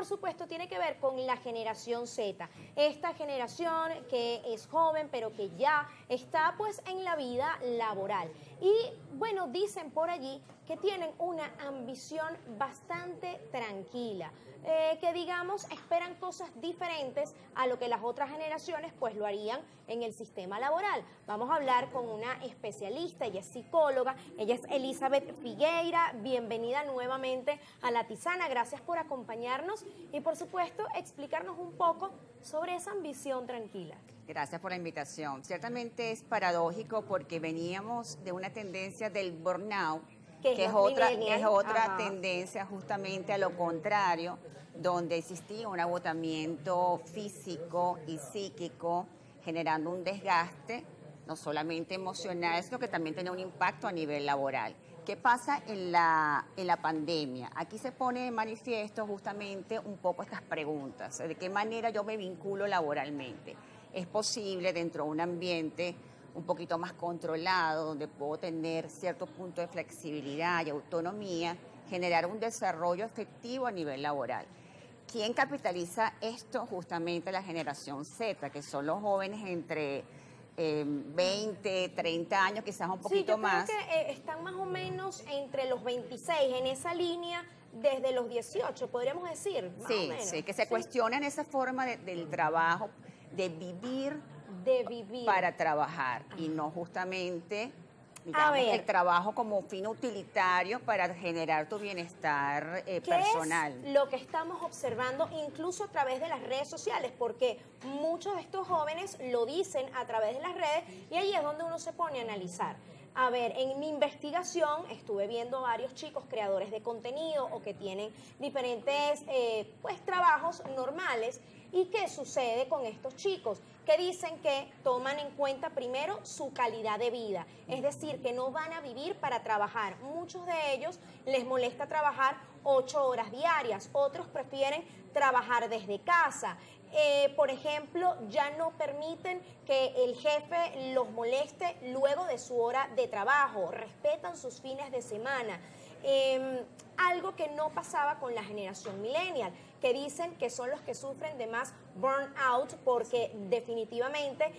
por supuesto tiene que ver con la generación Z, esta generación que es joven pero que ya está pues en la vida laboral. Y bueno, dicen por allí que tienen una ambición bastante tranquila, que digamos esperan cosas diferentes a lo que las otras generaciones pues lo harían en el sistema laboral. Vamos a hablar con una especialista, ella es psicóloga, ella es Elizabeth Figueira. Bienvenida nuevamente a La Tisana, gracias por acompañarnos y por supuesto explicarnos un poco sobre esa ambición tranquila. Gracias por la invitación. Ciertamente es paradójico porque veníamos de una tendencia del burnout, que es otra tendencia justamente a lo contrario, donde existía un agotamiento físico y psíquico, generando un desgaste, no solamente emocional, sino que también tenía un impacto a nivel laboral. ¿Qué pasa en la pandemia? Aquí se pone de manifiesto justamente un poco estas preguntas. ¿De qué manera yo me vinculo laboralmente? ¿Es posible dentro de un ambiente un poquito más controlado, donde puedo tener cierto punto de flexibilidad y autonomía, generar un desarrollo efectivo a nivel laboral? ¿Quién capitaliza esto? Justamente la generación Z, que son los jóvenes entre 20, 30 años, quizás un poquito más. Sí, yo creo que están más o menos entre los 26, en esa línea desde los 18, podríamos decir, más o menos. Sí, que se cuestionan esa forma del trabajo, de vivir para trabajar y no justamente, digamos, el trabajo como fin utilitario para generar tu bienestar personal. ¿Qué es lo que estamos observando incluso a través de las redes sociales? Porque muchos de estos jóvenes lo dicen a través de las redes y ahí es donde uno se pone a analizar. A ver, en mi investigación estuve viendo varios chicos creadores de contenido o que tienen diferentes pues trabajos normales. ¿Y qué sucede con estos chicos? Que dicen que toman en cuenta primero su calidad de vida, es decir, que no van a vivir para trabajar. Muchos de ellos les molesta trabajar 8 horas diarias, otros prefieren trabajar desde casa. Por ejemplo, ya no permiten que el jefe los moleste luego de su hora de trabajo, respetan sus fines de semana. Algo que no pasaba con la generación millennial, que dicen que son los que sufren de más burnout porque definitivamente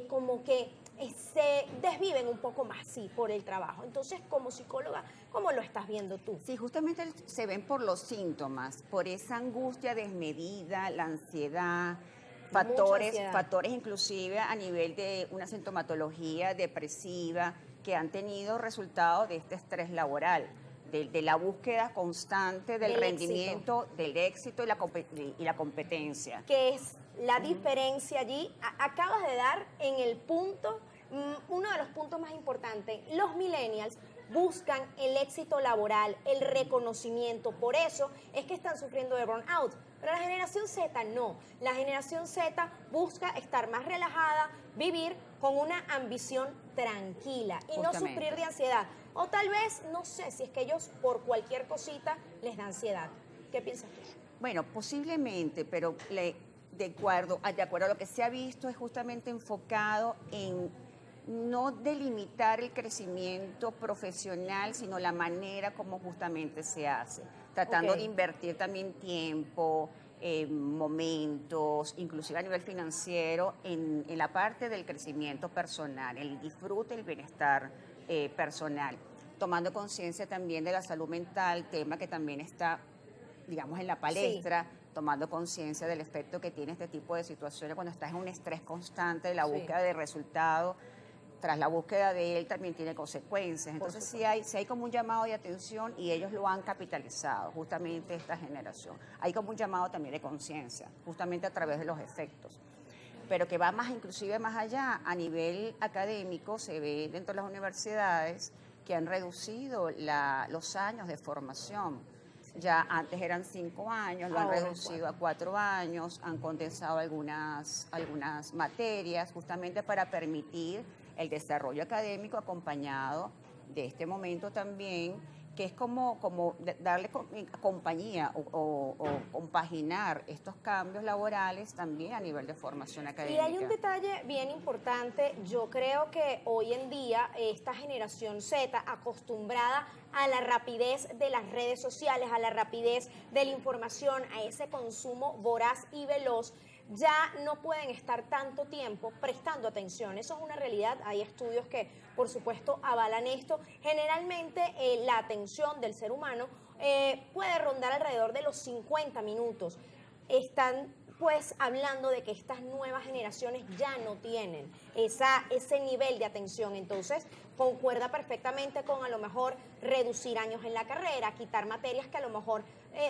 como que se desviven un poco más, sí, por el trabajo. Entonces, como psicóloga, ¿cómo lo estás viendo tú? Sí, justamente se ven por los síntomas, por esa angustia desmedida, la ansiedad, factores inclusive a nivel de una sintomatología depresiva que han tenido resultado de este estrés laboral. De la búsqueda constante del rendimiento, del éxito y la competencia. ¿Qué es la diferencia allí? Acabas de dar en el punto, uno de los puntos más importantes. Los millennials buscan el éxito laboral, el reconocimiento, por eso es que están sufriendo de burnout. Pero la generación Z no. La generación Z busca estar más relajada, vivir con una ambición tranquila y no sufrir de ansiedad. O tal vez, no sé, si es que ellos por cualquier cosita les da ansiedad. ¿Qué piensas tú? Bueno, posiblemente, pero de acuerdo a lo que se ha visto es justamente enfocado en no delimitar el crecimiento profesional, sino la manera como justamente se hace, tratando de invertir también tiempo, momentos, inclusive a nivel financiero, en la parte del crecimiento personal, el disfrute, el bienestar personal, tomando conciencia también de la salud mental, tema que también está, digamos, en la palestra, tomando conciencia del efecto que tiene este tipo de situaciones cuando estás en un estrés constante de la búsqueda de resultados. Tras la búsqueda de él también tiene consecuencias. Entonces sí hay como un llamado de atención y ellos lo han capitalizado, justamente esta generación. Hay como un llamado también de conciencia, justamente a través de los efectos. Pero que va más, inclusive más allá, a nivel académico, se ve dentro de las universidades que han reducido los años de formación. Ya antes eran 5 años, lo han reducido a 4 años, han condensado algunas materias justamente para permitir el desarrollo académico acompañado de este momento también que es como darle compañía o compaginar estos cambios laborales también a nivel de formación académica. Y hay un detalle bien importante, yo creo que hoy en día esta generación Z, acostumbrada a la rapidez de las redes sociales, a la rapidez de la información, a ese consumo voraz y veloz, ya no pueden estar tanto tiempo prestando atención. Eso es una realidad, hay estudios que por supuesto avalan esto. Generalmente la atención del ser humano puede rondar alrededor de los 50 minutos. Están pues hablando de que estas nuevas generaciones ya no tienen ese nivel de atención. Entonces concuerda perfectamente con a lo mejor reducir años en la carrera, quitar materias que a lo mejor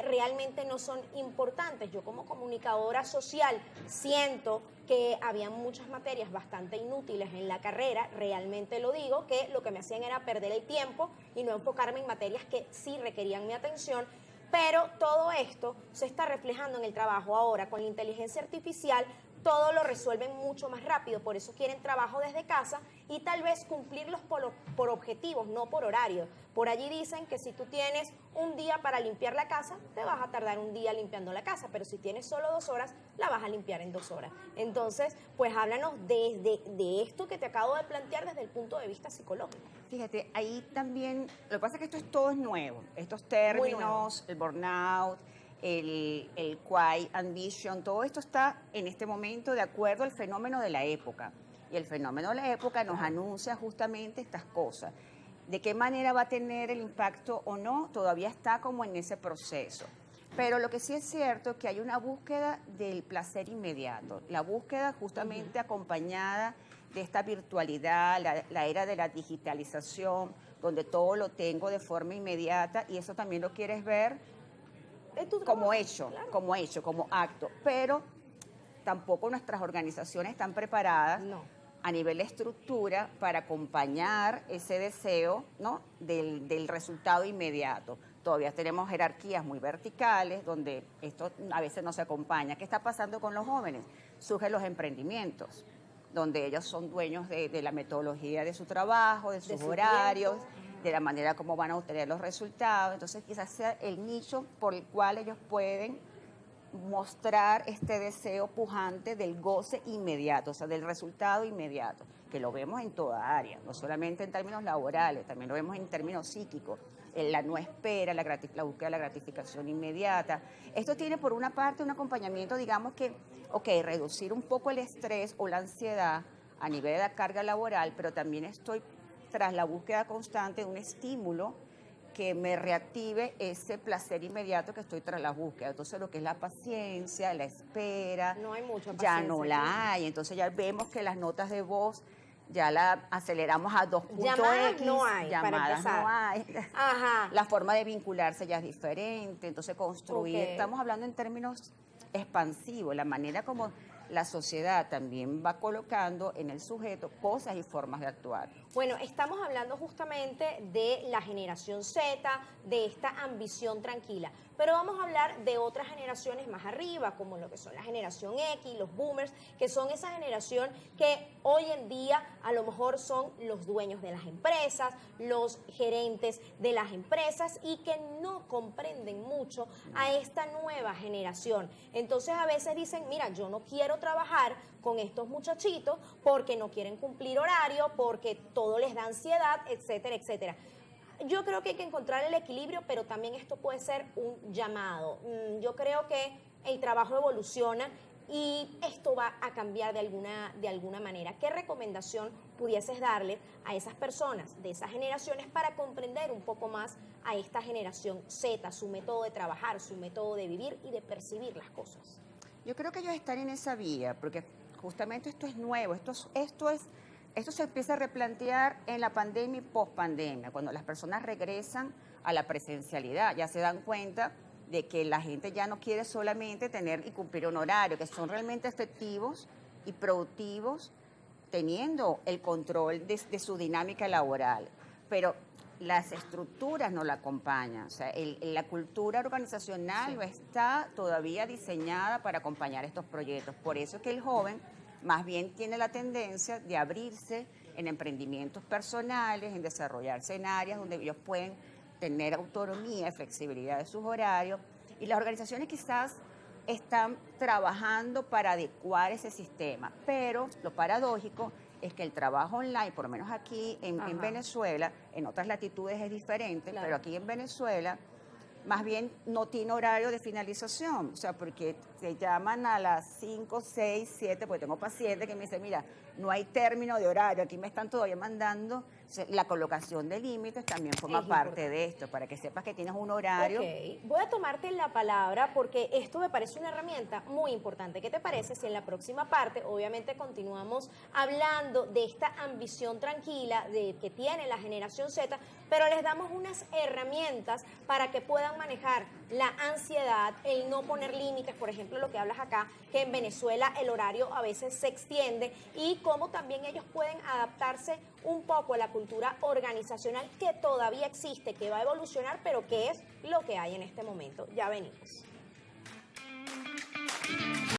realmente no son importantes. Yo como comunicadora social siento que había muchas materias bastante inútiles en la carrera, realmente lo digo, que lo que me hacían era perder el tiempo y no enfocarme en materias que sí requerían mi atención. Pero todo esto se está reflejando en el trabajo ahora. Con la inteligencia artificial todo lo resuelven mucho más rápido, por eso quieren trabajo desde casa y tal vez cumplirlos por objetivos, no por horario. Por allí dicen que si tú tienes un día para limpiar la casa, te vas a tardar un día limpiando la casa, pero si tienes solo 2 horas, la vas a limpiar en 2 horas. Entonces, pues háblanos de esto que te acabo de plantear desde el punto de vista psicológico. Fíjate, ahí también, lo que pasa es que todo es nuevo, estos términos, el burnout, el quiet ambition, todo esto está en este momento de acuerdo al fenómeno de la época. Y el fenómeno de la época nos anuncia justamente estas cosas. ¿De qué manera va a tener el impacto o no? Todavía está como en ese proceso. Pero lo que sí es cierto es que hay una búsqueda del placer inmediato, la búsqueda justamente acompañada de esta virtualidad, la era de la digitalización, donde todo lo tengo de forma inmediata y eso también lo quieres ver como hecho, claro, como acto. Pero tampoco nuestras organizaciones están preparadas a nivel de estructura para acompañar ese deseo, ¿no?, del resultado inmediato. Todavía tenemos jerarquías muy verticales donde esto a veces no se acompaña. ¿Qué está pasando con los jóvenes? Surgen los emprendimientos, donde ellos son dueños de la metodología de su trabajo, de sus horarios, de la manera como van a obtener los resultados. Entonces quizás sea el nicho por el cual ellos pueden mostrar este deseo pujante del goce inmediato, o sea, del resultado inmediato, que lo vemos en toda área, no solamente en términos laborales, también lo vemos en términos psíquicos, la no espera, la búsqueda de la gratificación inmediata. Esto tiene por una parte un acompañamiento, digamos que, reducir un poco el estrés o la ansiedad a nivel de la carga laboral, pero también estoy tras la búsqueda constante de un estímulo que me reactive ese placer inmediato que estoy tras la búsqueda. Entonces, lo que es la paciencia, la espera, no hay mucha paciencia, ya no la hay. Entonces, ya vemos que las notas de voz ya la aceleramos a 2.x. Llamadas no hay, llamadas no hay. Ajá. La forma de vincularse ya es diferente. Entonces, construir, estamos hablando en términos expansivos, la manera como la sociedad también va colocando en el sujeto cosas y formas de actuar. Bueno, estamos hablando justamente de la generación Z, de esta ambición tranquila, pero vamos a hablar de otras generaciones más arriba, como lo que son la generación X, los boomers, que son esa generación que hoy en día a lo mejor son los dueños de las empresas, los gerentes de las empresas y que no comprenden mucho a esta nueva generación. Entonces a veces dicen, mira, yo no quiero trabajar con estos muchachitos porque no quieren cumplir horario, porque todo les da ansiedad, etcétera, etcétera. Yo creo que hay que encontrar el equilibrio, pero también esto puede ser un llamado. Yo creo que el trabajo evoluciona y esto va a cambiar de alguna manera. ¿Qué recomendación pudieses darle a esas personas de esas generaciones para comprender un poco más a esta generación Z, su método de trabajar, su método de vivir y de percibir las cosas? Yo creo que ellos están en esa vía, porque justamente esto es nuevo, esto se empieza a replantear en la pandemia y pospandemia, cuando las personas regresan a la presencialidad, ya se dan cuenta de que la gente ya no quiere solamente tener y cumplir un horario, que son realmente efectivos y productivos teniendo el control de su dinámica laboral, pero las estructuras no la acompañan, o sea, la cultura organizacional no está todavía diseñada para acompañar estos proyectos, por eso es que el joven más bien tiene la tendencia de abrirse en emprendimientos personales, en desarrollarse en áreas donde ellos pueden tener autonomía y flexibilidad de sus horarios. Y las organizaciones quizás están trabajando para adecuar ese sistema, pero lo paradójico es que el trabajo online, por lo menos aquí en Venezuela, en otras latitudes es diferente, Claro. pero aquí en Venezuela más bien no tiene horario de finalización, o sea, porque te llaman a las 5, 6, 7, porque tengo pacientes que me dicen, mira, no hay término de horario, aquí me están todavía mandando. O sea, la colocación de límites también forma Es parte importante. de esto, para que sepas que tienes un horario. Ok, voy a tomarte la palabra porque esto me parece una herramienta muy importante. ¿Qué te parece si en la próxima parte, obviamente, continuamos hablando de esta ambición tranquila que tiene la generación Z, pero les damos unas herramientas para que puedan manejar la ansiedad, el no poner límites, por ejemplo, lo que hablas acá, que en Venezuela el horario a veces se extiende y cómo también ellos pueden adaptarse un poco a la cultura organizacional que todavía existe, que va a evolucionar, pero que es lo que hay en este momento. Ya venimos.